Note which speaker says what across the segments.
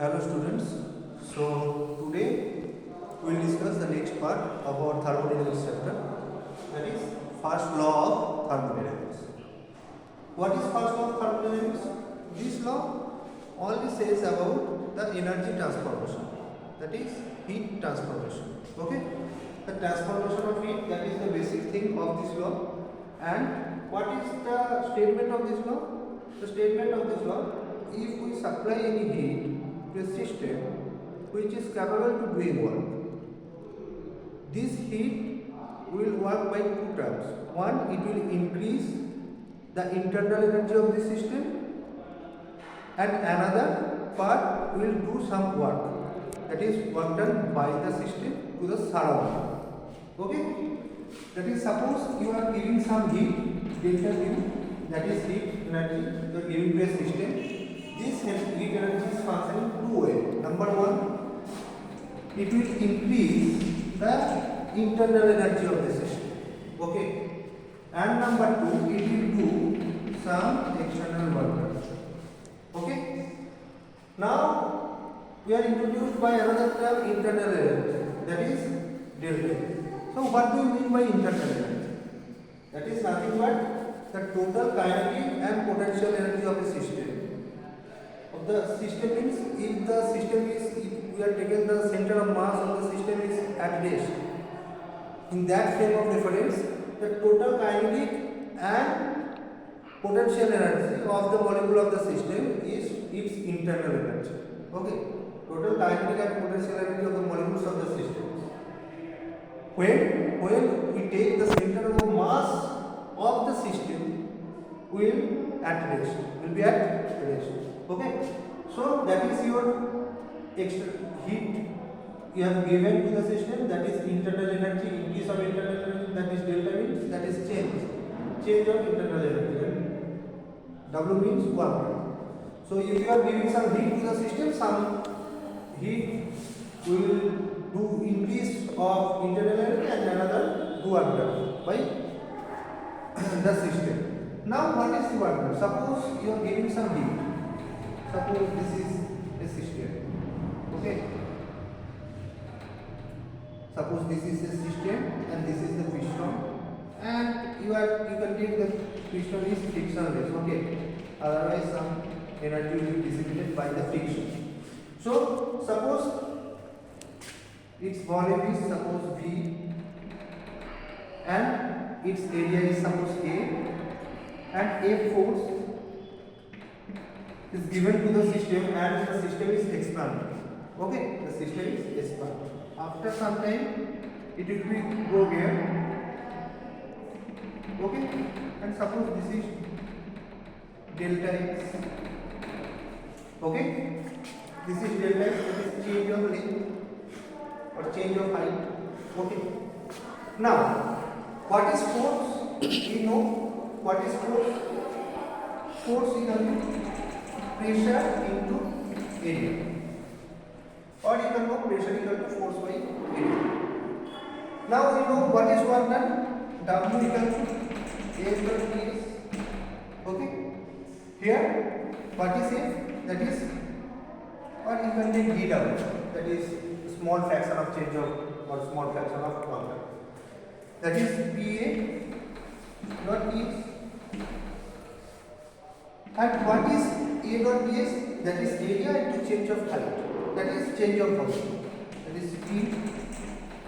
Speaker 1: Hello students. So today we will discuss the next part of our thermodynamics chapter, that is first law of thermodynamics. What is first law of thermodynamics? This law only says about the energy transformation, that is heat transformation. Okay, the transformation of heat, that is the basic thing of this law. And what is the statement of this law? The statement of this law: if we supply any heat to a system which is capable to doing work, this heat will work by two terms. One, it will increase the internal energy of the system, and another part will do some work, that is work done by the system to the surrounding. Okay, that is, suppose you are giving some heat delta U, that is heat energy you are giving to a system. This heat energy is functioning two ways. Number one, it will increase the internal energy of the system. Okay, and number two, it will do some external work. Okay, now we are introduced by another term, internal energy, that is delta. So what do you mean by internal energy? That is nothing but the total kinetic and potential energy of a system. Of the system means, if the system is, if we are taking the center of mass of the system is at rest, in that frame of reference, the total kinetic and potential energy of the molecule of the system is its internal energy. Okay, total kinetic and potential energy of the molecules of the system. When we take the center of mass of the system, will be at rest. Okay, so that is your extra heat you have given to the system, that is internal energy, increase of internal energy, that is delta means, that is change of internal energy. W means work. So if you are giving some heat to the system, some heat will do increase of internal energy and another do work done by the system. Now what is the work done? Suppose you are giving some heat. Suppose this is a system. Okay. Suppose this is a system and this is the piston, and you can take the piston is frictionless. Okay. Otherwise some energy will be dissipated by the friction. So suppose its volume is suppose V and its area is suppose A, and a force is given to the system and the system is expanded. Okay, the system is expanded. After some time it will be go here. Okay, and suppose this is delta x. Okay, this is delta x, that is change of length or change of height. Okay, now what is force? We know what is force. Force is pressure into area, or you can know pressure equal to force by area. Now we know what is work done. W equal to A equal to Ts. Okay, here what is F? That is, or you can take dW, that is small fraction of change of or small fraction of work. That is PA dot Ts. And what is A dot Ts? That is area into change of height, that is change of volume, that is P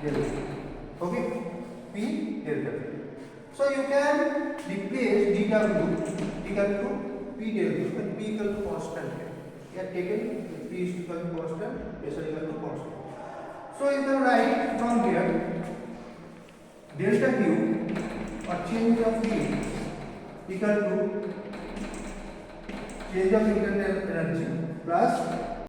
Speaker 1: delta. Okay, P delta. So you can replace dW equal to P delta when P equal to constant. We have taken P is equal to constant, pressure equal to constant. So you can write from here delta Q or change of heat equal to change of internal energy plus